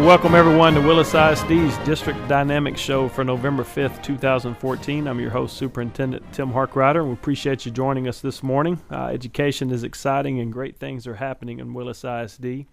welcome everyone to Willis ISD's District Dynamics Show for November 5th, 2014. I'm your host, Superintendent Tim Harkrider, and we appreciate you joining us this morning. Education is exciting and great things are happening in Willis ISD.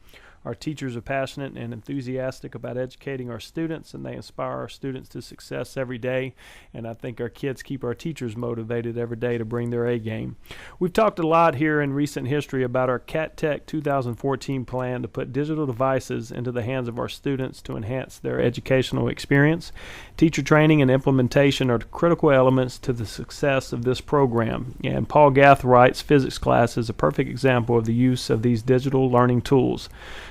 Our teachers are passionate and enthusiastic about educating our students, and they inspire our students to success every day. And I think our kids keep our teachers motivated every day to bring their A game. We've talked a lot here in recent history about our Cat Tech 2014 plan to put digital devices into the hands of our students to enhance their educational experience. Teacher training and implementation are critical elements to the success of this program. And Paul Gathwright's physics class is a perfect example of the use of these digital learning tools.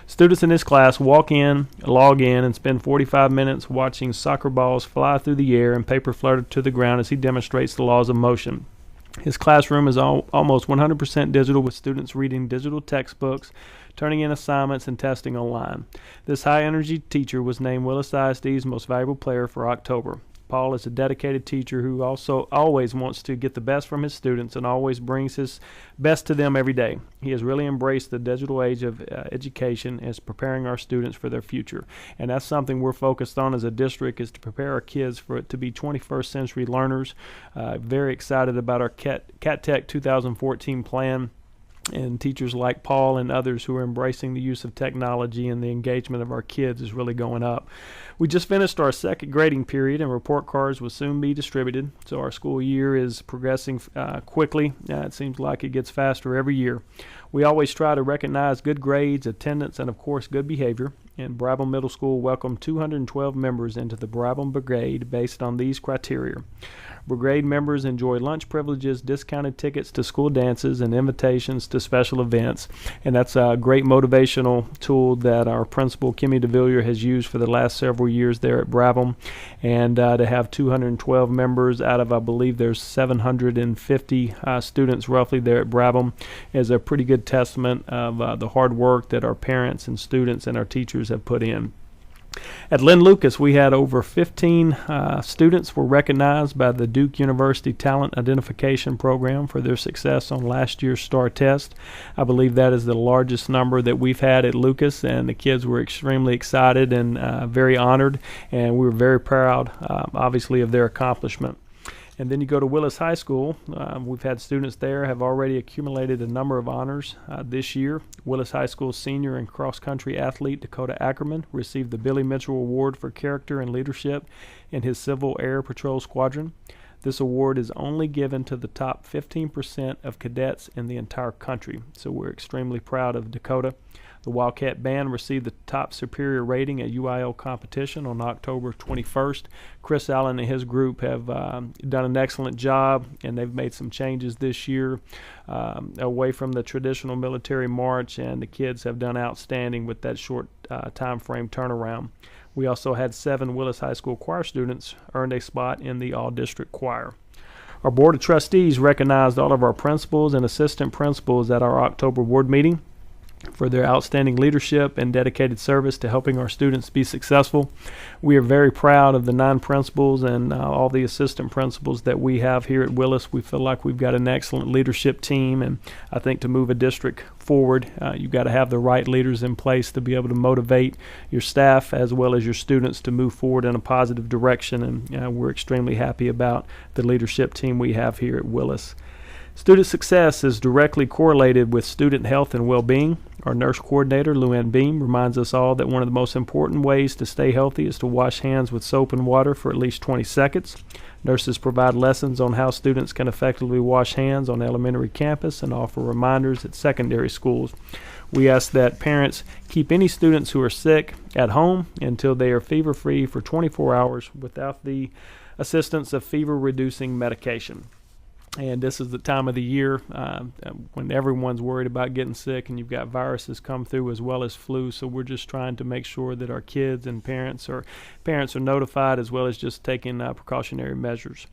Students in this class walk in, log in, and spend 45 minutes watching soccer balls fly through the air and paper flutter to the ground as he demonstrates the laws of motion. His classroom is almost 100% digital, with students reading digital textbooks, turning in assignments, and testing online. This high-energy teacher was named Willis ISD's Most Valuable Player for October. Paul is a dedicated teacher who also always wants to get the best from his students and always brings his best to them every day. He has really embraced the digital age of education and is preparing our students for their future. And that's something we're focused on as a district, is to prepare our kids for it to be 21st century learners. Very excited about our Cat Tech 2014 plan. And teachers like Paul and others who are embracing the use of technology, and the engagement of our kids is really going up. We just finished our second grading period, and report cards will soon be distributed. So our school year is progressing quickly. It seems like it gets faster every year. We always try to recognize good grades, attendance, and of course good behavior. And Brabham Middle School welcomed 212 members into the Brabham Brigade based on these criteria. Brigade members enjoy lunch privileges, discounted tickets to school dances, and invitations to special events. And that's a great motivational tool that our principal, Kimmy DeVillier, has used for the last several years there at Brabham. And to have 212 members out of, I believe there's 750 students roughly there at Brabham, is a pretty good testament of the hard work that our parents and students and our teachers have put in. At Lynn Lucas, we had over 15 students were recognized by the Duke University Talent Identification Program for their success on last year's STAR test. I believe that is the largest number that we've had at Lucas, and the kids were extremely excited and very honored, and we were very proud, obviously, of their accomplishment. And then you go to Willis High School. We've had students there have already accumulated a number of honors this year. Willis High School senior and cross-country athlete Dakota Ackerman received the Billy Mitchell Award for character and leadership in his Civil Air Patrol Squadron. This award is only given to the top 15% of cadets in the entire country, so we're extremely proud of Dakota. The Wildcat Band received the top superior rating at UIL competition on October 21st. Chris Allen and his group have done an excellent job, and they've made some changes this year away from the traditional military march, and the kids have done outstanding with that short time frame turnaround. We also had 7 Willis High School choir students earn a spot in the all-district choir. Our Board of Trustees recognized all of our principals and assistant principals at our October board meeting for their outstanding leadership and dedicated service to helping our students be successful. We are very proud of the 9 principals and all the assistant principals that we have here at Willis. We feel like we've got an excellent leadership team, and I think to move a district forward, you've got to have the right leaders in place to be able to motivate your staff as well as your students to move forward in a positive direction, and we're extremely happy about the leadership team we have here at Willis. Student success is directly correlated with student health and well-being. Our nurse coordinator, Luann Beam, reminds us all that one of the most important ways to stay healthy is to wash hands with soap and water for at least 20 seconds. Nurses provide lessons on how students can effectively wash hands on elementary campus and offer reminders at secondary schools. We ask that parents keep any students who are sick at home until they are fever-free for 24 hours without the assistance of fever-reducing medication. And this is the time of the year when everyone's worried about getting sick, and you've got viruses come through as well as flu. So we're just trying to make sure that our kids and parents are notified, as well as just taking precautionary measures.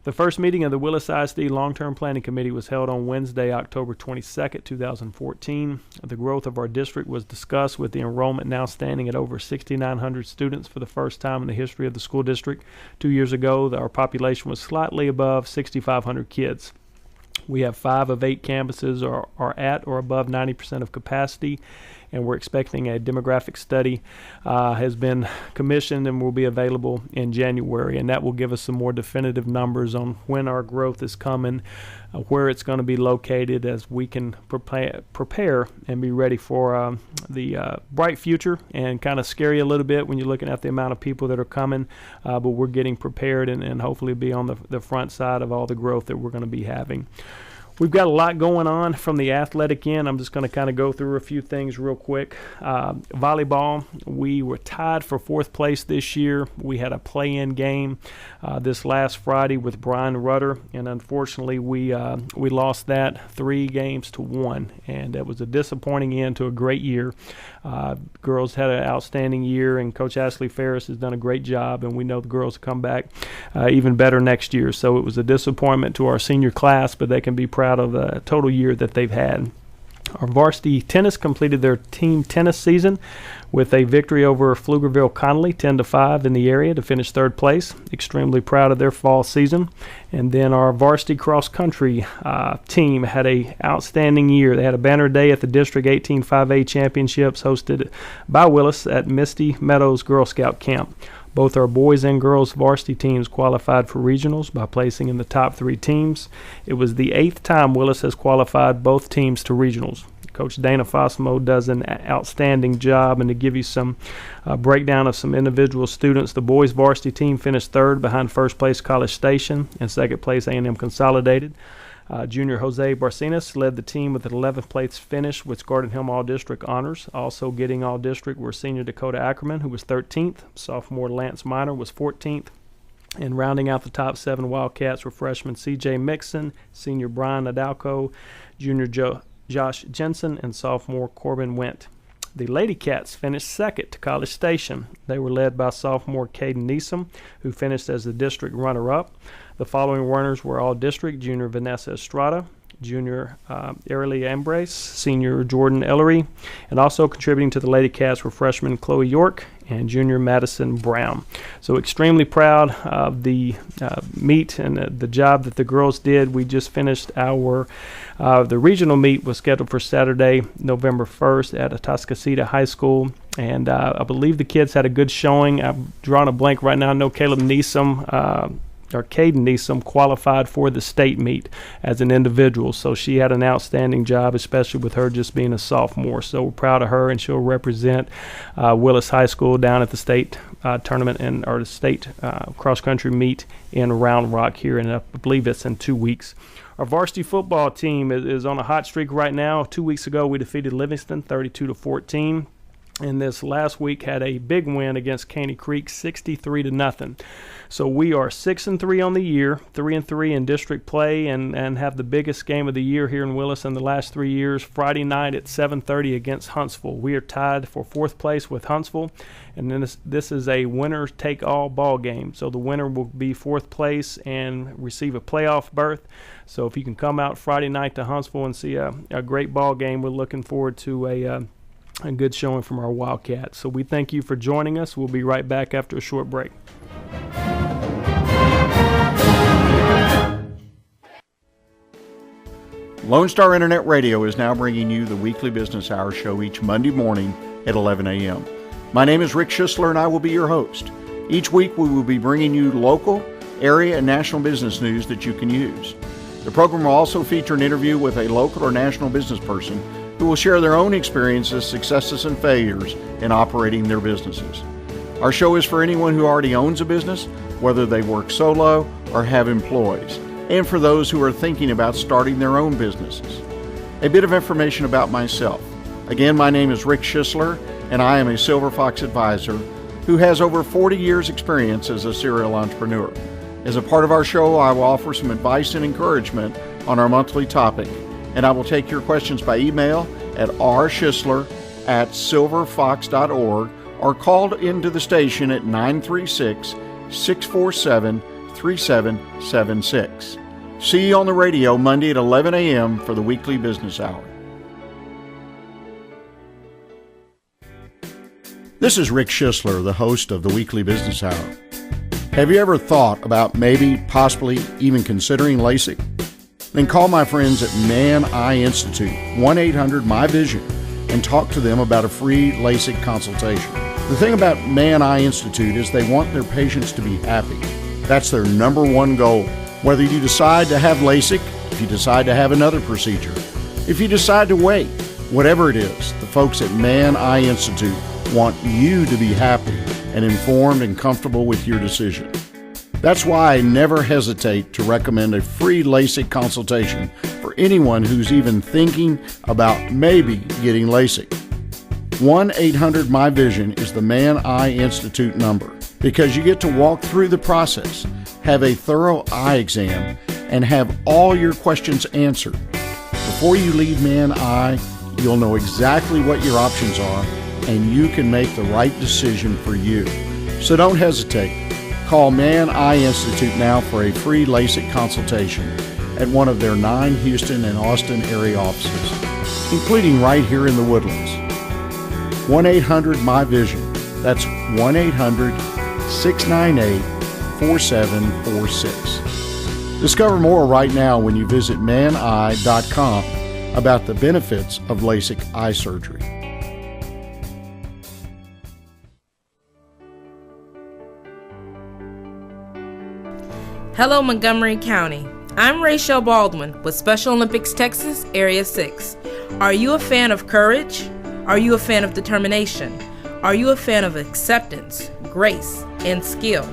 The first meeting of the Willis ISD Long-Term Planning Committee was held on Wednesday, October 22nd, 2014. The growth of our district was discussed, with the enrollment now standing at over 6,900 students for the first time in the history of the school district. 2 years ago, our population was slightly above 6,500 kids. We have 5 of 8 campuses are at or above 90% of capacity, and we're expecting a demographic study has been commissioned and will be available in January, and that will give us some more definitive numbers on when our growth is coming, where it's going to be located, as we can prepare and be ready for the bright future, and kind of scary a little bit when you're looking at the amount of people that are coming, but we're getting prepared and hopefully be on the front side of all the growth that we're going to be having. We've got a lot going on from the athletic end. I'm just going to kind of go through a few things real quick. Volleyball, we were tied for fourth place this year. We had a play-in game this last Friday with Brian Rudder, and unfortunately we lost that 3-1, and it was a disappointing end to a great year. Girls had an outstanding year, and Coach Ashley Ferris has done a great job, and we know the girls will come back even better next year. So it was a disappointment to our senior class, but they can be proud of the total year that they've had. Our varsity tennis completed their team tennis season with a victory over Pflugerville-Connolly 10-5 in the area to finish third place. Extremely proud of their fall season. And then our varsity cross country team had a outstanding year. They had a banner day at the District 18 5A Championships hosted by Willis at Misty Meadows Girl Scout Camp. Both our boys and girls varsity teams qualified for regionals by placing in the top 3 teams. It was the 8th time Willis has qualified both teams to regionals. Coach Dana Fossimo does an outstanding job, and to give you some breakdown of some individual students, the boys varsity team finished third behind first place College Station and second place A&M Consolidated. Junior Jose Barcenas led the team with an 11th place finish with Garden Hill All-District honors. Also getting All-District were senior Dakota Ackerman, who was 13th. Sophomore Lance Minor was 14th. And rounding out the top 7 Wildcats were freshman C.J. Mixon, senior Brian Adalco, junior Josh Jensen, and sophomore Corbin Wendt. The Lady Cats finished second to College Station. They were led by sophomore Caden Neeson, who finished as the district runner-up. The following runners were All-District junior Vanessa Estrada, junior Ariely Ambrace, senior Jordan Ellery, and also contributing to the Lady Cats were freshman Chloe York and junior Madison Brown. So extremely proud of the meet and the job that the girls did. We just finished the regional meet was scheduled for Saturday, November 1st at Atascocita High School. And I believe the kids had a good showing. I'm drawing a blank right now. I know Caden Neeson qualified for the state meet as an individual, so she had an outstanding job, especially with her just being a sophomore. So we're proud of her, and she'll represent Willis High School down at the state tournament or the state cross-country meet in Round Rock here, and I believe it's in 2 weeks. Our varsity football team is on a hot streak right now. 2 weeks ago, we defeated Livingston 32-14. And this last week had a big win against Caney Creek, 63-0. So we are 6-3 on the year, 3-3 in district play, and have the biggest game of the year here in Willis in the last 3 years. Friday night at 7:30 against Huntsville. We are tied for fourth place with Huntsville, and then this is a winner-take-all ball game. So the winner will be fourth place and receive a playoff berth. So if you can come out Friday night to Huntsville and see a great ball game, we're looking forward to a good showing from our Wildcats. So we thank you for joining us. We'll be right back after a short break. Lone Star Internet Radio is now bringing you the weekly business hour show each Monday morning at 11 a.m. My name is Rick Schisler, and I will be your host. Each week we will be bringing you local, area, and national business news that you can use. The program will also feature an interview with a local or national business person who will share their own experiences, successes, and failures in operating their businesses. Our show is for anyone who already owns a business, whether they work solo or have employees, and for those who are thinking about starting their own businesses. A bit of information about myself. Again, my name is Rick Schisler, and I am a Silver Fox advisor who has over 40 years experience as a serial entrepreneur. As a part of our show, I will offer some advice and encouragement on our monthly topic, and I will take your questions by email at rschisler@silverfox.org or call into the station at 936-647-3776. See you on the radio Monday at 11 a.m. for the weekly business hour. This is Rick Schisler, the host of the weekly business hour. Have you ever thought about maybe, possibly, even considering LASIK? Then call my friends at Man Eye Institute, 1-800-MY-VISION, and talk to them about a free LASIK consultation. The thing about Man Eye Institute is they want their patients to be happy. That's their number one goal. Whether you decide to have LASIK, if you decide to have another procedure, if you decide to wait, whatever it is, the folks at Man Eye Institute want you to be happy and informed and comfortable with your decision. That's why I never hesitate to recommend a free LASIK consultation for anyone who's even thinking about maybe getting LASIK. 1-800-MY-VISION is the Man Eye Institute number because you get to walk through the process, have a thorough eye exam, and have all your questions answered. Before you leave Man Eye, you'll know exactly what your options are and you can make the right decision for you. So don't hesitate. Call Man Eye Institute now for a free LASIK consultation at one of their 9 Houston and Austin area offices, including right here in the Woodlands. 1-800-MY-VISION. That's 1-800-698-4746. Discover more right now when you visit maneye.com about the benefits of LASIK eye surgery. Hello, Montgomery County. I'm Rachel Baldwin with Special Olympics Texas, Area 6. Are you a fan of courage? Are you a fan of determination? Are you a fan of acceptance, grace, and skill?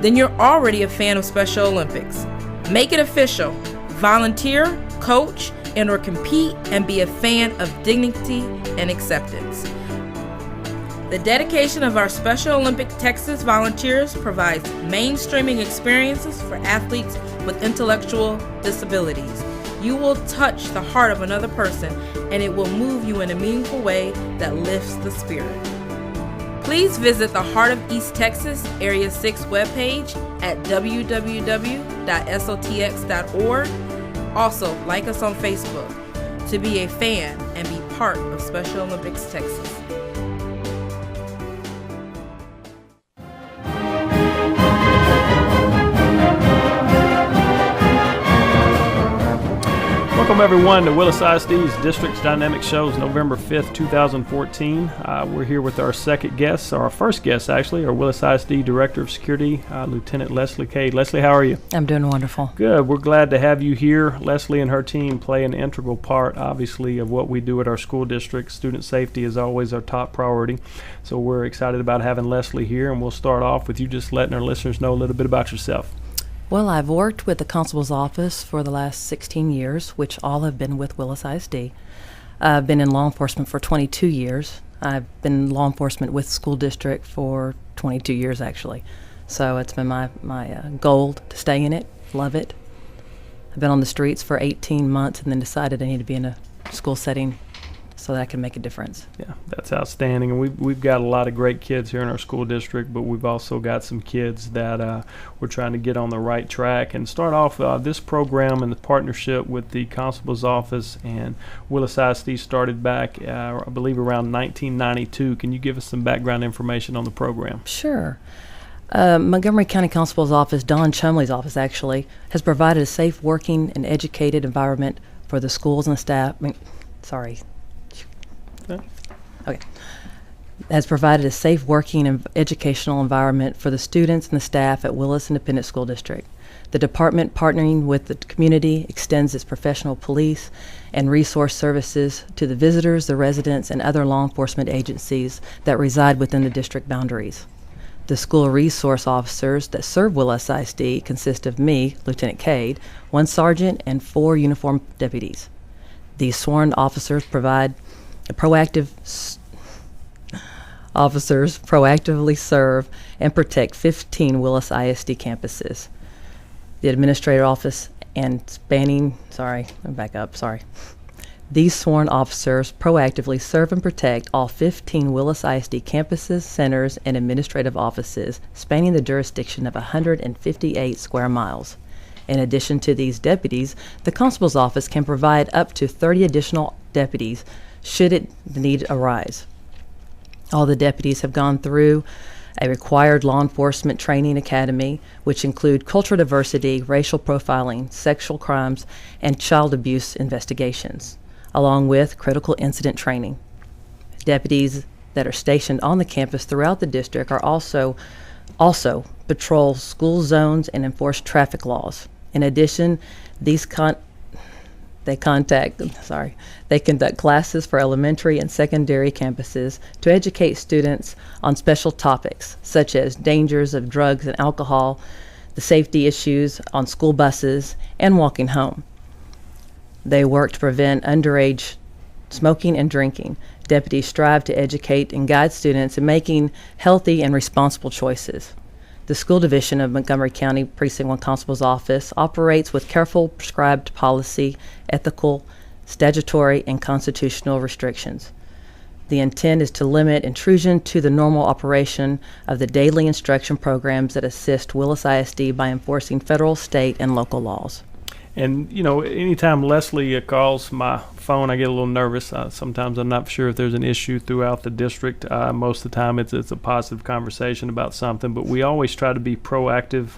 Then you're already a fan of Special Olympics. Make it official. Volunteer, coach, and/or compete and be a fan of dignity and acceptance. The dedication of our Special Olympic Texas volunteers provides mainstreaming experiences for athletes with intellectual disabilities. You will touch the heart of another person, and it will move you in a meaningful way that lifts the spirit. Please visit the Heart of East Texas Area 6 webpage at www.sotx.org. Also, like us on Facebook to be a fan and be part of Special Olympics Texas. Welcome everyone to Willis ISD's District's Dynamic Shows, November 5th, 2014. We're here with our second guest, or our first guest actually, our Willis ISD Director of Security, Lieutenant Leslee Cade. Leslee, how are you? I'm doing wonderful. Good. We're glad to have you here. Leslee and her team play an integral part, obviously, of what we do at our school district. Student safety is always our top priority. So we're excited about having Leslee here, and we'll start off with you just letting our listeners know a little bit about yourself. Well, I've worked with the constable's office for the last 16 years, which all have been with Willis ISD. I've been in law enforcement for 22 years. I've been in law enforcement with school district for 22 years, actually. So it's been my goal to stay in it, love it. I've been on the streets for 18 months and then decided I need to be in a school setting so that I can make a difference. Yeah, that's outstanding. And we've got a lot of great kids here in our school district, but we've also got some kids that we're trying to get on the right track. And start off this program in the partnership with the Constable's Office and Willis ISD started back, I believe, around 1992. Can you give us some background information on the program? Sure. Montgomery County Constable's Office, Don Chumley's office actually, has provided a safe working and educated environment for the schools and staff. Has provided a safe working and educational environment for the students and the staff at Willis Independent School District. The department, partnering with the community, extends its professional police and resource services to the visitors, the residents, and other law enforcement agencies that reside within the district boundaries. The school resource officers that serve Willis ISD consist of me, Lieutenant Cade, 1 sergeant, and 4 uniformed deputies. These sworn officers proactively serve and protect 15 Willis ISD campuses. The administrative office and These sworn officers proactively serve and protect all 15 Willis ISD campuses, centers, and administrative offices spanning the jurisdiction of 158 square miles. In addition to these deputies, the constable's office can provide up to 30 additional deputies should the need arise. All the deputies have gone through a required law enforcement training academy, which include cultural diversity, racial profiling, sexual crimes, and child abuse investigations, along with critical incident training. Deputies that are stationed on the campus throughout the district are also patrol school zones and enforce traffic laws. In addition, they conduct classes for elementary and secondary campuses to educate students on special topics such as dangers of drugs and alcohol, the safety issues on school buses, and walking home. They work to prevent underage smoking and drinking. Deputies strive to educate and guide students in making healthy and responsible choices. The School Division of Montgomery County Precinct 1 Constable's Office operates with careful prescribed policy, ethical, statutory, and constitutional restrictions. The intent is to limit intrusion to the normal operation of the daily instruction programs that assist Willis ISD by enforcing federal, state, and local laws. And, anytime Leslee calls my phone, I get a little nervous. Sometimes I'm not sure if there's an issue throughout the district. Most of the time it's a positive conversation about something, but we always try to be proactive,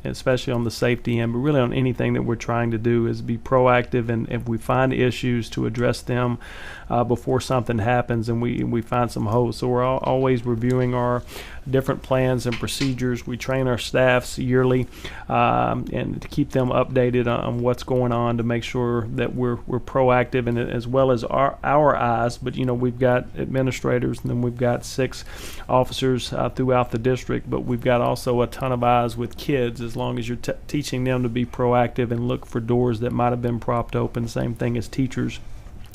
especially on the safety end, but really on anything that we're trying to do is be proactive, and if we find issues, to address them before something happens and we find some holes. So we're always reviewing our different plans and procedures. We train our staffs yearly and to keep them updated on what's going on, to make sure that we're proactive, and as well as our eyes. But we've got administrators, and then we've got 6 officers throughout the district, but we've got also a ton of eyes with kids, as long as you're teaching them to be proactive and look for doors that might have been propped open. Same thing as teachers.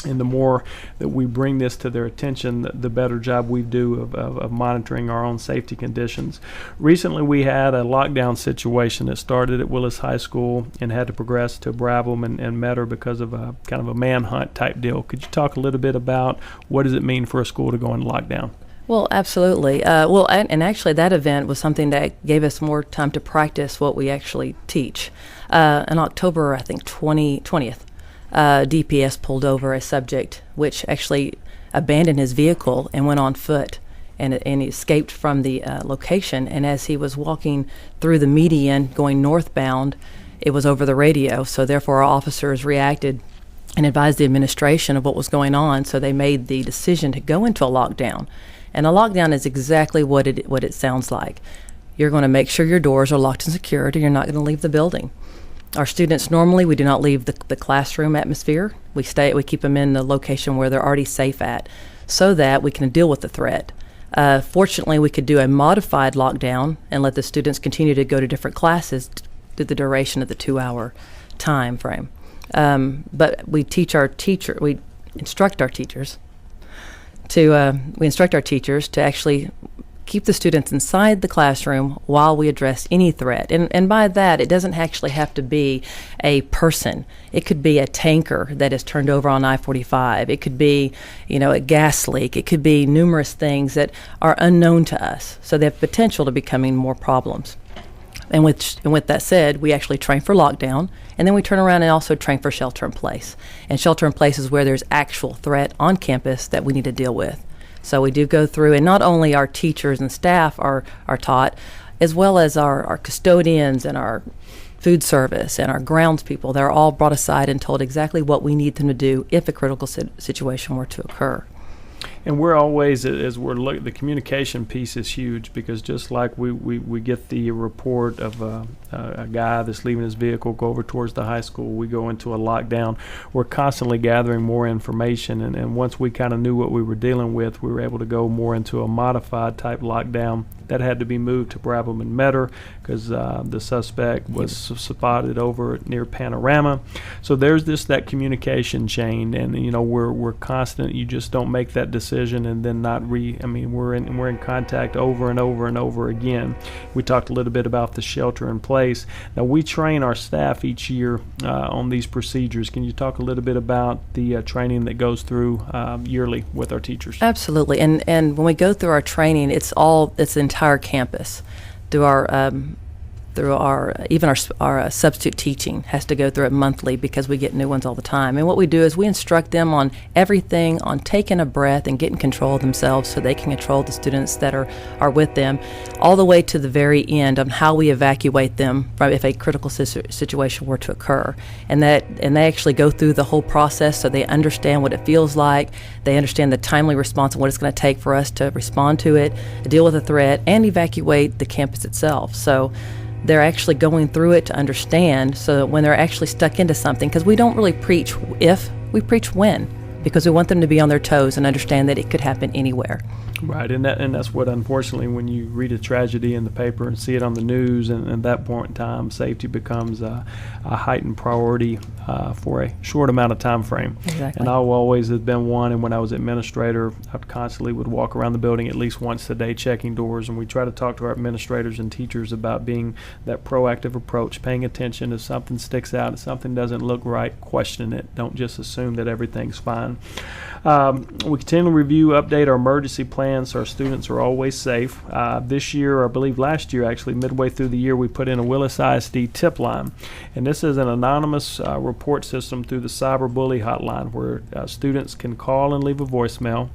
And the more that we bring this to their attention, the better job we do of monitoring our own safety conditions. Recently, we had a lockdown situation that started at Willis High School and had to progress to Brabham and Metter because of a kind of a manhunt type deal. Could you talk a little bit about what does it mean for a school to go in lockdown? Well, absolutely. And actually that event was something that gave us more time to practice what we actually teach. In October, I think 20th, DPS pulled over a subject which actually abandoned his vehicle and went on foot, and he escaped from the location. And as he was walking through the median going northbound, it was over the radio. So therefore our officers reacted and advised the administration of what was going on. So they made the decision to go into a lockdown. And a lockdown is exactly what it sounds like. You're going to make sure your doors are locked and secured, and you're not going to leave the building. Our students, normally, we do not leave the classroom atmosphere. We keep them in the location where they're already safe at, so that we can deal with the threat. Fortunately, we could do a modified lockdown and let the students continue to go to different classes through the duration of the 2-hour time frame. But we instruct our teachers to actually keep the students inside the classroom while we address any threat. And by that, it doesn't actually have to be a person. It could be a tanker that is turned over on I-45. It could be, a gas leak. It could be numerous things that are unknown to us. So they have potential to becoming more problems. And with that said, we actually train for lockdown, and then we turn around and also train for shelter in place. And shelter in place is where there's actual threat on campus that we need to deal with. So we do go through, and not only our teachers and staff are taught, as well as our custodians and our food service and our grounds people. They're all brought aside and told exactly what we need them to do if a critical situation were to occur. And we're always, as we're looking, the communication piece is huge, because just like we get the report of a guy that's leaving his vehicle, go over towards the high school, we go into a lockdown, we're constantly gathering more information. And once we kind of knew what we were dealing with, we were able to go more into a modified type lockdown. That had to be moved to Brabham and Metter because the suspect was spotted over near Panorama. So there's that communication chain, and we're constant. You just don't make that decision and then not we're in contact over and over and over again. We talked a little bit about the shelter in place. Now we train our staff each year on these procedures. Can you talk a little bit about the training that goes through yearly with our teachers? Absolutely, and when we go through our training, it's the entire campus. Through our through our substitute teaching has to go through it monthly because we get new ones all the time. And what we do is we instruct them on everything, on taking a breath and getting control of themselves so they can control the students that are with them, all the way to the very end on how we evacuate them from if a critical situation were to occur. And they actually go through the whole process so they understand what it feels like, they understand the timely response and what it's going to take for us to respond to it, deal with the threat, and evacuate the campus itself. So they're actually going through it to understand, so that when they're actually stuck into something, because we don't really preach if, we preach when, because we want them to be on their toes and understand that it could happen anywhere. Right, and that's what, unfortunately, when you read a tragedy in the paper and see it on the news, and at that point in time, safety becomes a heightened priority for a short amount of time frame. Exactly. And I always have been one, and when I was administrator, I constantly would walk around the building at least once a day checking doors, and we try to talk to our administrators and teachers about being that proactive approach, paying attention if something sticks out, if something doesn't look right, question it. Don't just assume that everything's fine. We continue to review, update our emergency plans so our students are always safe. This year, or I believe last year actually, midway through the year, we put in a Willis ISD tip line. And this is an anonymous report system through the cyberbully hotline where students can call and leave a voicemail.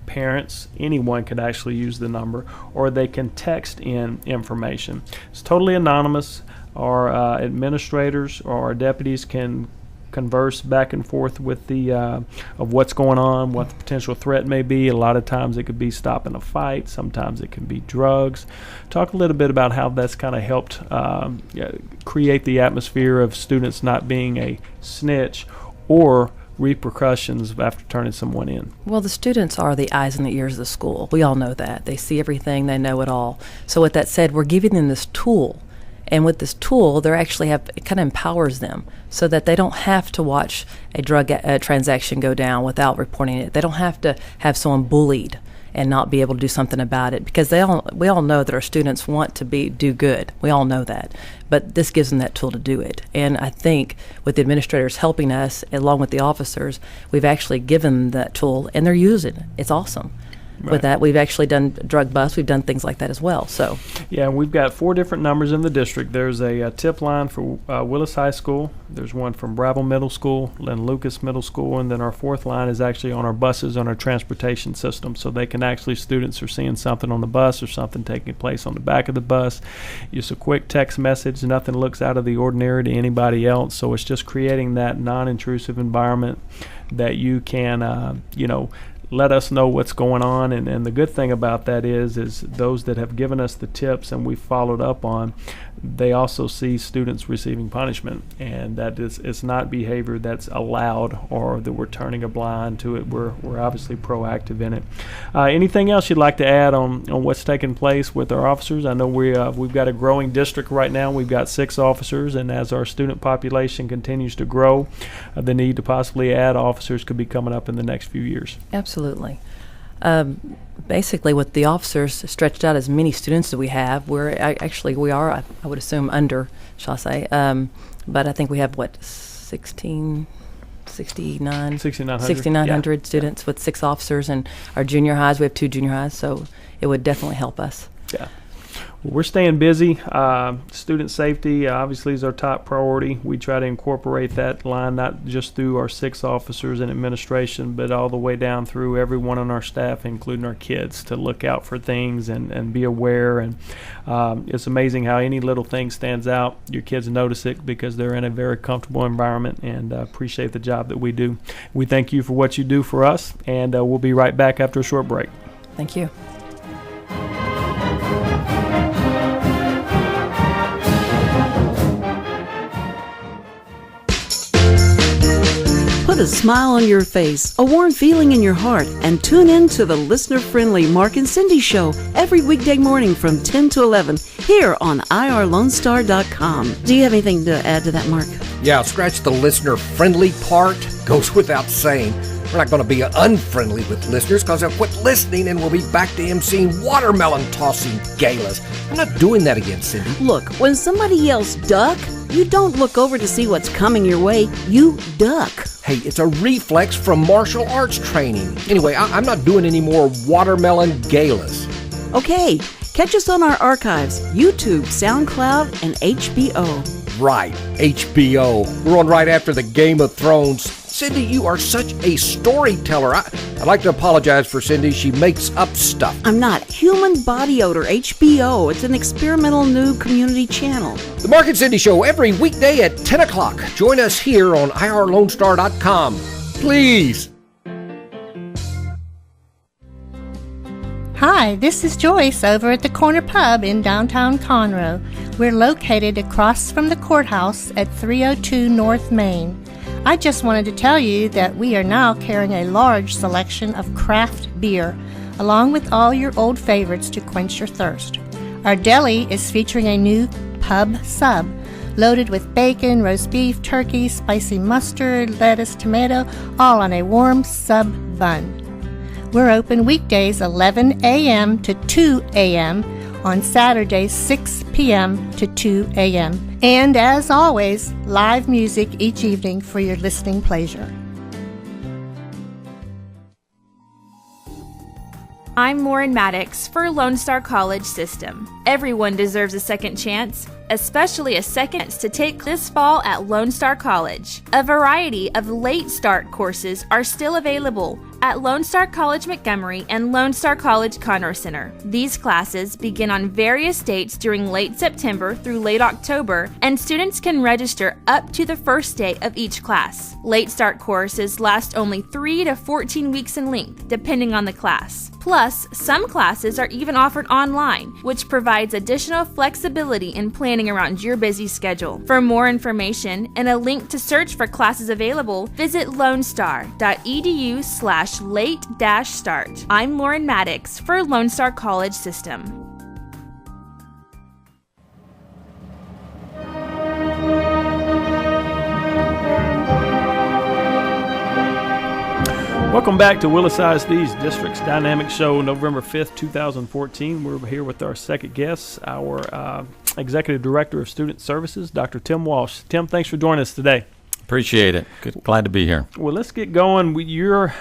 Parents, anyone could actually use the number, or they can text in information. It's totally anonymous. Our administrators or our deputies can converse back and forth with the of what's going on, what the potential threat may be. A lot of times it could be stopping a fight. Sometimes it can be drugs. Talk a little bit about how that's kind of helped create the atmosphere of students not being a snitch or repercussions after turning someone in. Well, the students are the eyes and the ears of the school. We all know that. They see everything. They know it all. So with that said, we're giving them this tool. And with this tool, it kind of empowers them so that they don't have to watch a drug transaction go down without reporting it. They don't have to have someone bullied and not be able to do something about it, because we all know that our students want to do good. We all know that. But this gives them that tool to do it. And I think with the administrators helping us, along with the officers, we've actually given them that tool, and they're using it. It's awesome. Right. With that, we've actually done drug busts. We've done things like that as well. So, yeah, we've got 4 different numbers in the district. There's a tip line for Willis High School. There's one from Brabble Middle School, then Lucas Middle School, and then our 4th line is actually on our buses on our transportation system. So they can actually, students are seeing something on the bus or something taking place on the back of the bus. Just a quick text message. Nothing looks out of the ordinary to anybody else. So it's just creating that non-intrusive environment that you can, let us know what's going on. And the good thing about that is those that have given us the tips and we followed up on, they also see students receiving punishment, and that it's not behavior that's allowed or that we're turning a blind to it. We're obviously proactive in it. Anything else you'd like to add on what's taking place with our officers? I know we've got a growing district right now. We've got 6 officers, and as our student population continues to grow, the need to possibly add officers could be coming up in the next few years. Absolutely. Basically, with the officers stretched out as many students as we have, we are, I would assume, under, shall I say, but I think we have, 6,900 students with 6 officers, and our junior highs, we have 2 junior highs, so it would definitely help us. Yeah. We're staying busy. Student safety obviously is our top priority. We try to incorporate that line not just through our 6 officers and administration, but all the way down through everyone on our staff, including our kids, to look out for things and be aware. And it's amazing how any little thing stands out. Your kids notice it because they're in a very comfortable environment, and appreciate the job that we do. We thank you for what you do for us, and we'll be right back after a short break. Thank you. Put a smile on your face, a warm feeling in your heart, and tune in to the listener-friendly Mark and Cindy Show every weekday morning from 10 to 11 here on irlonestar.com. Do you have anything to add to that, Mark? Yeah, scratch the listener-friendly part. Goes without saying. We're not going to be unfriendly with listeners because they'll quit listening and we'll be back to emceeing watermelon-tossing galas. I'm not doing that again, Cindy. Look, when somebody yells duck, you don't look over to see what's coming your way. You duck. Hey, it's a reflex from martial arts training. Anyway, I'm not doing any more watermelon galas. Okay, Catch us on our archives, YouTube, SoundCloud, and HBO. Right, HBO. We're on right after the Game of Thrones. Cindy, you are such a storyteller. I'd like to apologize for Cindy. She makes up stuff. I'm not. Human Body Odor, HBO. It's an experimental new community channel. The Mark and Cindy Show every weekday at 10 o'clock. Join us here on irlonestar.com. Please. Hi, this is Joyce over at the Corner Pub in downtown Conroe. We're located across from the courthouse at 302 North Main. I just wanted to tell you that we are now carrying a large selection of craft beer, along with all your old favorites to quench your thirst. Our deli is featuring a new pub sub, loaded with bacon, roast beef, turkey, spicy mustard, lettuce, tomato, all on a warm sub bun. We're open weekdays 11 a.m. to 2 a.m., on Saturdays 6 p.m. to 2 a.m. And as always, live music each evening for your listening pleasure. I'm Lauren Maddox for Lone Star College System. Everyone deserves a second chance, especially a second chance to take this fall at Lone Star College. A variety of late start courses are still available at Lone Star College Montgomery and Lone Star College Conroe Center. These classes begin on various dates during late September through late October, and students can register up to the first day of each class. Late start courses last only 3 to 14 weeks in length, depending on the class. Plus, some classes are even offered online, which provides additional flexibility in planning around your busy schedule. For more information and a link to search for classes available, visit lonestar.edu/late-start. I'm Lauren Maddox for Lone Star College System. Welcome back to Willis ISD's District's Dynamic Show, November 5th, 2014. We're here with our second guest, our Executive Director of Student Services, Dr. Tim Walsh. Tim, thanks for joining us today. Appreciate it. Glad to be here. Well, let's get going. You're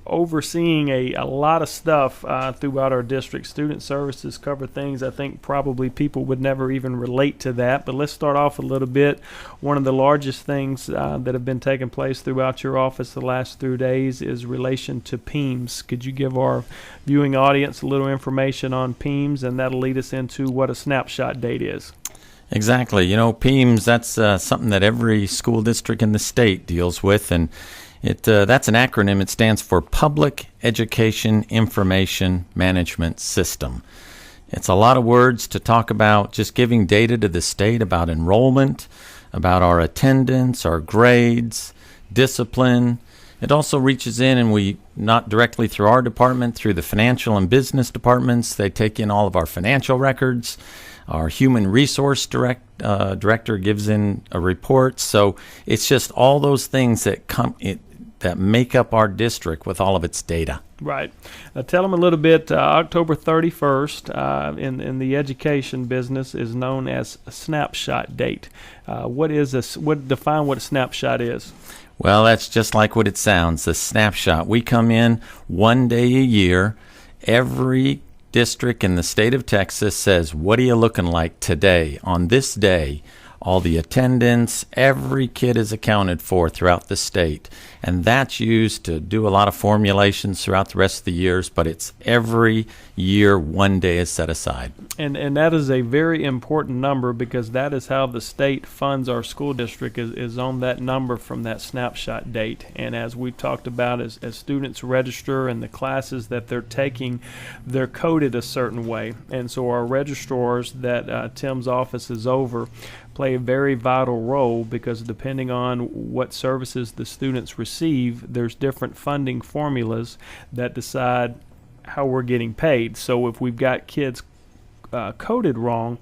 overseeing a lot of stuff throughout our district. Student services cover things I think probably people would never even relate to that. But let's start off a little bit. One of the largest things that have been taking place throughout your office the last 3 days is relation to PEEMS. Could you give our viewing audience a little information on PEEMS, and that'll lead us into what a snapshot date is? Exactly. You know, PEEMS, that's something that every school district in the state deals with, and that's an acronym. It stands for Public Education Information Management System. It's a lot of words to talk about just giving data to the state about enrollment, about our attendance, our grades, discipline. It also reaches in, and we, not directly through our department, through the financial and business departments, they take in all of our financial records. Our human resource director gives in a report. So it's just all those things that make up our district with all of its data. Right. Tell them a little bit. October 31st in the education business is known as a snapshot date. Define what a snapshot is? Well, that's just like what it sounds, a snapshot. We come in one day a year. Every district in the state of Texas says, what are you looking like today? On this day, all the attendance, every kid is accounted for throughout the state. And that's used to do a lot of formulations throughout the rest of the years, but it's every year one day is set aside. And that is a very important number, because that is how the state funds our school district, is on that number from that snapshot date. And as we've talked about, as students register and the classes that they're taking, they're coded a certain way. And so our registrars that Tim's office is over play a very vital role, because depending on what services the students receive, there's different funding formulas that decide how we're getting paid. So if we've got kids coded wrong,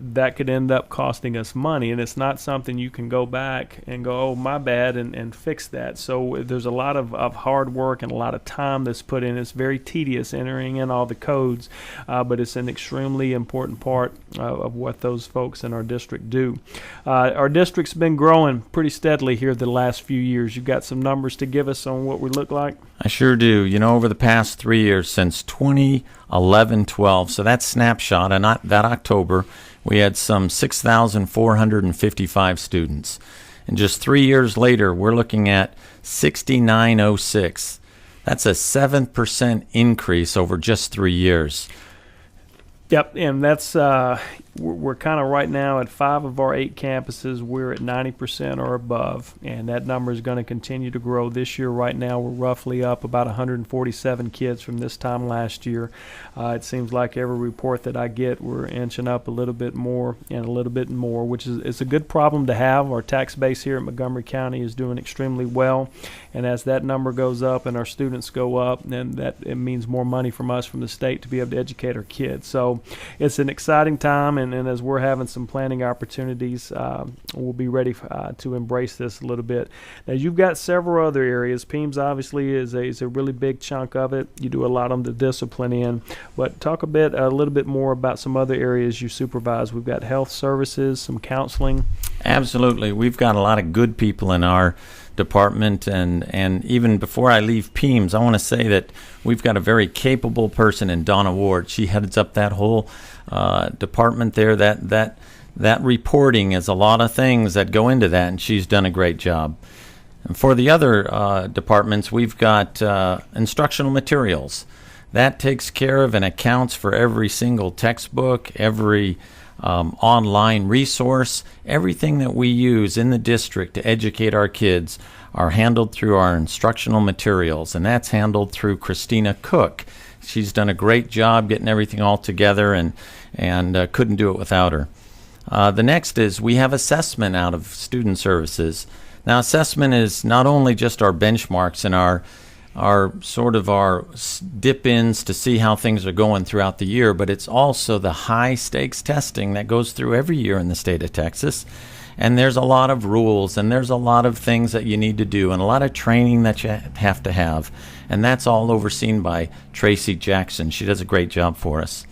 that could end up costing us money, and it's not something you can go back and go, oh, my bad, and fix that. So there's a lot of hard work and a lot of time that's put in. It's very tedious entering in all the codes, but it's an extremely important part of what those folks in our district do. Our district's been growing pretty steadily here the last few years. You've got some numbers to give us on what we look like? I sure do. You know, over the past 3 years, since 20 11, 12. So that snapshot, and that October, we had some 6,455 students. And just 3 years later, we're looking at 6,906. That's a 7% increase over just 3 years. Yep, and that's we're kind of right now at 5 of our 8 campuses. We're at 90% or above, and that number is going to continue to grow this year. Right now, we're roughly up about 147 kids from this time last year. It seems like every report that I get, we're inching up a little bit more and a little bit more, which is it's a good problem to have. Our tax base here at Montgomery County is doing extremely well, and as that number goes up and our students go up, then that it means more money from us from the state to be able to educate our kids. So it's an exciting time, and as we're having some planning opportunities, we'll be ready to embrace this a little bit. Now, you've got several other areas. PEAMS obviously is a really big chunk of it. You do a lot on the discipline end, but talk a little bit more about some other areas you supervise. We've got health services, some counseling. Absolutely. We've got a lot of good people in our department, and even before I leave PEAMS, I want to say that we've got a very capable person in Donna Ward. She heads up that whole department there. That reporting is a lot of things that go into that, and she's done a great job. And for the other departments, we've got instructional materials. That takes care of and accounts for every single textbook, every online resource. Everything that we use in the district to educate our kids are handled through our instructional materials, and that's handled through Christina Cook. She's done a great job getting everything all together, and couldn't do it without her. The next is we have assessment out of student services. Now, assessment is not only just our benchmarks and our dip-ins to see how things are going throughout the year, but it's also the high-stakes testing that goes through every year in the state of Texas. And there's a lot of rules, and there's a lot of things that you need to do, and a lot of training that you have to have. And that's all overseen by Tracy Jackson. She does a great job for us.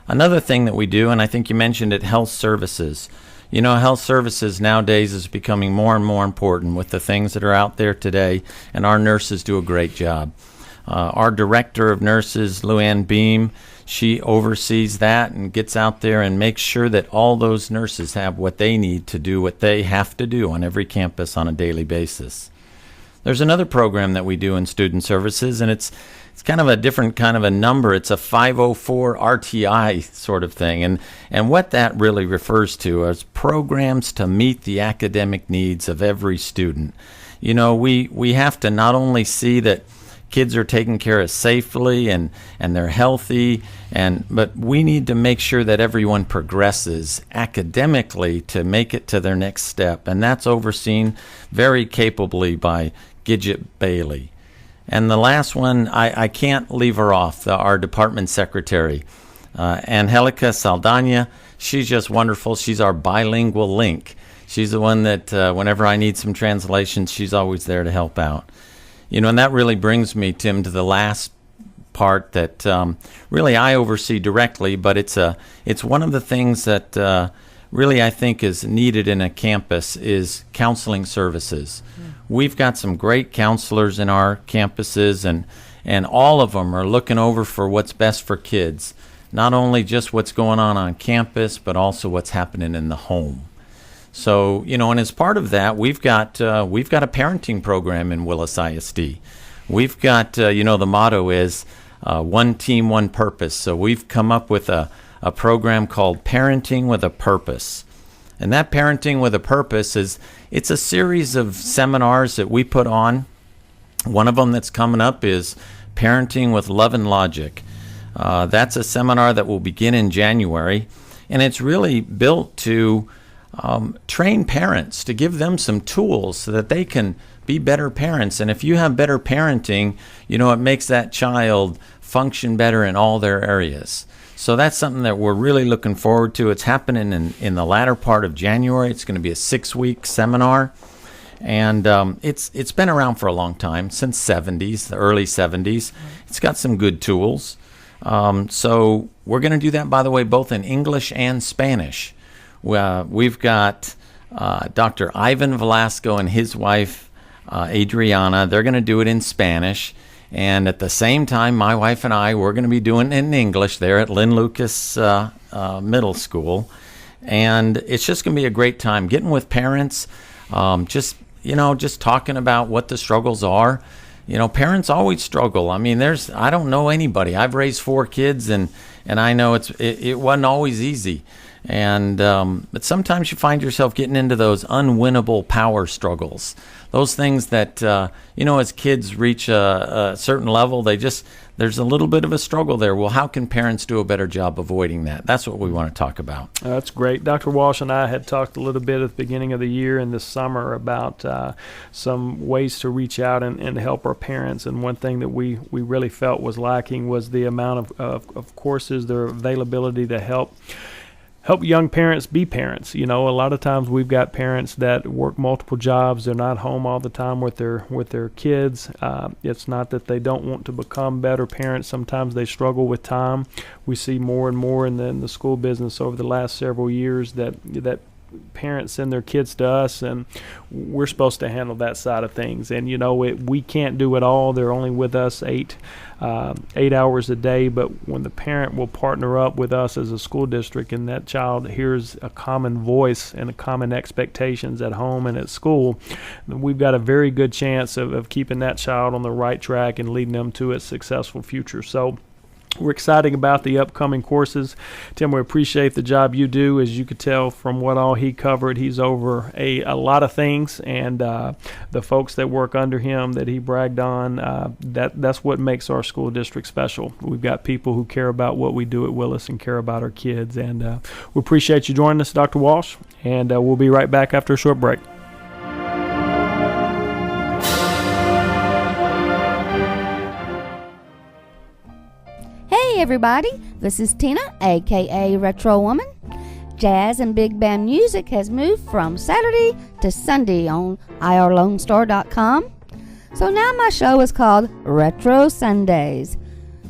Another thing that we do, and I think you mentioned it, health services. You know, health services nowadays is becoming more and more important with the things that are out there today, and our nurses do a great job. Our director of nurses, Luann Beam, she oversees that and gets out there and makes sure that all those nurses have what they need to do what they have to do on every campus on a daily basis. There's another program that we do in student services, and it's kind of a different kind of a number. It's a 504 RTI sort of thing. And what that really refers to is programs to meet the academic needs of every student. You know, we have to not only see that kids are taken care of safely and they're healthy, but we need to make sure that everyone progresses academically to make it to their next step. And that's overseen very capably by Gidget Bailey. And the last one, I can't leave her off, our department secretary, Angelica Saldana. She's just wonderful. She's our bilingual link. She's the one that whenever I need some translations, she's always there to help out. You know, and that really brings me, Tim, to the last part that really I oversee directly, but it's one of the things that really I think is needed in a campus is counseling services. We've got some great counselors in our campuses, and all of them are looking over for what's best for kids, not only just what's going on campus, but also what's happening in the home. So, you know, and as part of that, we've got a parenting program in Willis ISD. We've got, the motto is one team, one purpose. So we've come up with a program called Parenting with a Purpose. And that Parenting with a Purpose it's a series of seminars that we put on. One of them that's coming up is Parenting with Love and Logic. That's a seminar that will begin in January, and it's really built to train parents, to give them some tools so that they can be better parents. And if you have better parenting, you know, it makes that child function better in all their areas. So that's something that we're really looking forward to. It's happening in the latter part of January. It's going to be a 6-week seminar. And it's been around for a long time, since the early 70s. It's got some good tools. So we're going to do that, by the way, both in English and Spanish. We've got Dr. Ivan Velasco and his wife, Adriana. They're going to do it in Spanish. And at the same time, my wife and I, we're going to be doing it in English there at Lynn Lucas Middle School. And it's just going to be a great time getting with parents, just talking about what the struggles are. Parents always struggle. I mean, I don't know anybody. I've raised 4 kids, and I know it wasn't always easy. And but sometimes you find yourself getting into those unwinnable power struggles. Those things that, as kids reach a certain level, there's a little bit of a struggle there. Well, how can parents do a better job avoiding that? That's what we want to talk about. That's great. Dr. Walsh and I had talked a little bit at the beginning of the year and this summer about some ways to reach out and help our parents. And one thing that we really felt was lacking was the amount of courses, their availability to help young parents be parents. A lot of times we've got parents that work multiple jobs. They're not home all the time with their kids. It's not that they don't want to become better parents. Sometimes they struggle with time. We see more and more in the school business over the last several years that parents send their kids to us, and we're supposed to handle that side of things. And we can't do it all. They're only with us 8 hours a day, but when the parent will partner up with us as a school district and that child hears a common voice and a common expectations at home and at school, we've got a very good chance of keeping that child on the right track and leading them to a successful future. So we're excited about the upcoming courses. Tim, we appreciate the job you do. As you could tell from what all he covered, he's over a lot of things, and the folks that work under him that he bragged on, that's what makes our school district special. We've got people who care about what we do at Willis and care about our kids, and we appreciate you joining us, Dr. Walsh, and we'll be right back after a short break. Hey everybody, this is Tina, aka Retro Woman. Jazz and big band music has moved from Saturday to Sunday on irlonestar.com. So now my show is called Retro Sundays.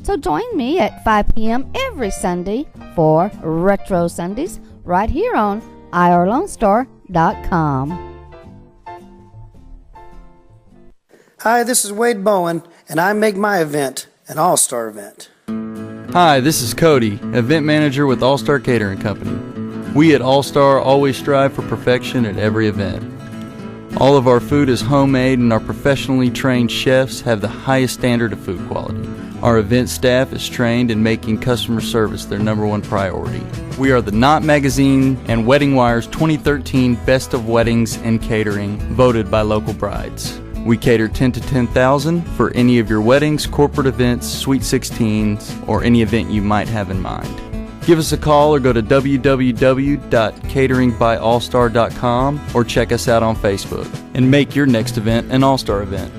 So join me at 5 p.m. every Sunday for Retro Sundays right here on irlonestar.com. Hi, this is Wade Bowen, and I make my event an all-star event. Hi, this is Cody, event manager with All Star Catering Company. We at All Star always strive for perfection at every event. All of our food is homemade, and our professionally trained chefs have the highest standard of food quality. Our event staff is trained in making customer service their #1 priority. We are the Knot Magazine and Wedding Wire's 2013 Best of Weddings and Catering, voted by local brides. We cater 10 to 10,000 for any of your weddings, corporate events, sweet 16s, or any event you might have in mind. Give us a call or go to www.cateringbyallstar.com or check us out on Facebook and make your next event an all-star event.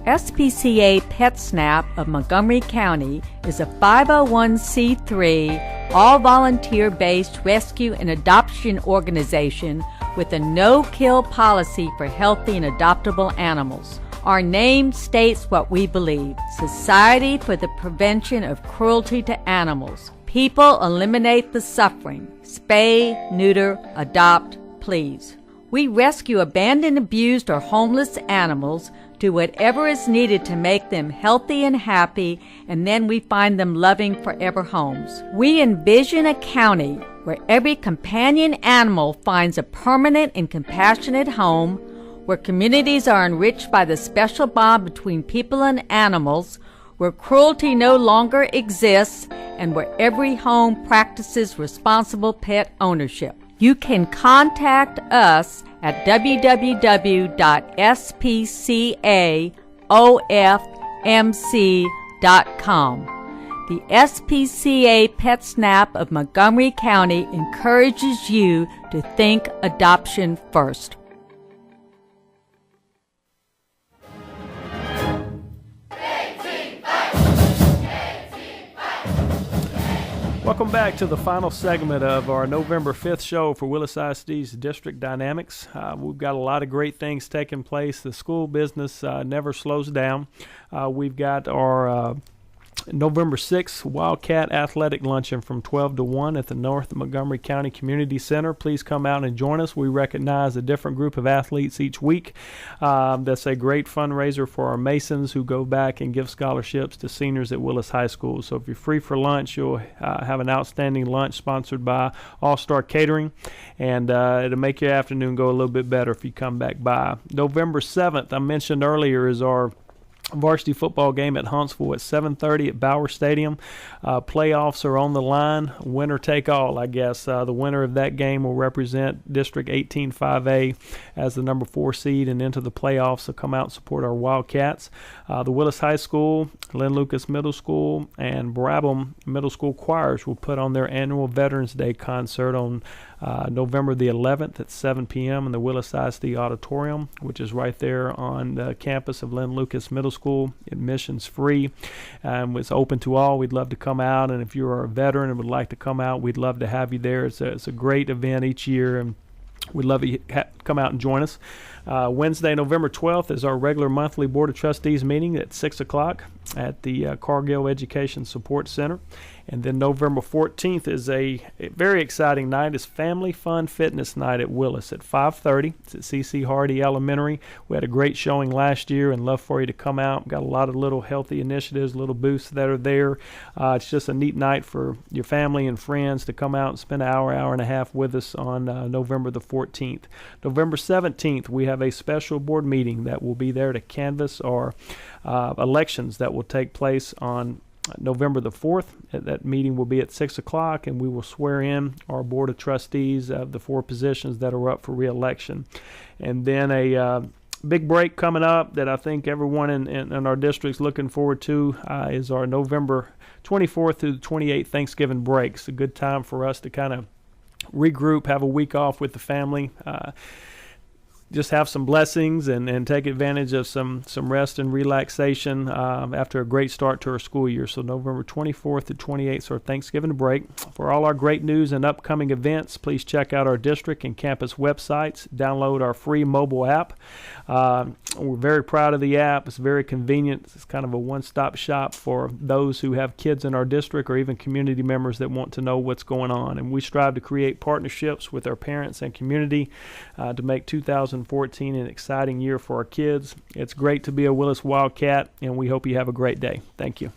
SPCA PetSnap of Montgomery County is a 501c3 all-volunteer-based rescue and adoption organization with a no-kill policy for healthy and adoptable animals. Our name states what we believe: Society for the Prevention of Cruelty to Animals. People eliminate the suffering. Spay, neuter, adopt, please. We rescue abandoned, abused, or homeless animals, do whatever is needed to make them healthy and happy, and then we find them loving forever homes. We envision a county where every companion animal finds a permanent and compassionate home, where communities are enriched by the special bond between people and animals, where cruelty no longer exists, and where every home practices responsible pet ownership. You can contact us at www.spcaofmc.com. The SPCA PetSnap of Montgomery County encourages you to think adoption first. Welcome back to the final segment of our November 5th show for Willis ISD's District Dynamics. We've got a lot of great things taking place. The school business never slows down. We've got our November 6th, Wildcat Athletic Luncheon from 12 to 1 at the North Montgomery County Community Center. Please come out and join us. We recognize a different group of athletes each week. That's a great fundraiser for our Masons who go back and give scholarships to seniors at Willis High School. So if you're free for lunch, you'll have an outstanding lunch sponsored by All-Star Catering, and it'll make your afternoon go a little bit better if you come back by. November 7th, I mentioned earlier, is our varsity football game at Huntsville at 7:30 at Bauer Stadium. Playoffs are on the line. Winner take all, I guess. The winner of that game will represent District 18-5A as the number 4 seed and into the playoffs. So come out and support our Wildcats. The Willis High School, Lynn Lucas Middle School, and Brabham Middle School choirs will put on their annual Veterans Day concert on November the 11th at 7 p.m. in the Willis ISD Auditorium, which is right there on the campus of Lynn Lucas Middle School. Admission's free. It's open to all. We'd love to come out, and if you're a veteran and would like to come out, we'd love to have you there. It's a great event each year, and we'd love you to come out and join us. Wednesday, November 12th is our regular monthly Board of Trustees meeting at 6 o'clock at the Cargill Education Support Center. And then November 14th is a very exciting night. It's Family Fun Fitness Night at Willis at 5:30. It's at C.C. Hardy Elementary. We had a great showing last year and love for you to come out. Got a lot of little healthy initiatives, little booths that are there. It's just a neat night for your family and friends to come out and spend an hour and a half with us on November the 14th. November 17th, we have a special board meeting that will be there to canvass our elections that will take place on November the 4th. That meeting will be at 6 o'clock, and we will swear in our Board of Trustees of the 4 positions that are up for re-election. And then a big break coming up that I think everyone in our district's looking forward to is our November 24th through the 28th Thanksgiving break. It's a good time for us to kind of regroup, have a week off with the family, just have some blessings and take advantage of some rest and relaxation after a great start to our school year. So November 24th to 28th is our Thanksgiving break. For all our great news and upcoming events, please check out our district and campus websites. Download our free mobile app. We're very proud of the app. It's very convenient. It's kind of a one-stop shop for those who have kids in our district or even community members that want to know what's going on. And we strive to create partnerships with our parents and community to make 2014 an exciting year for our kids. It's great to be a Willis Wildcat, and we hope you have a great day. Thank you.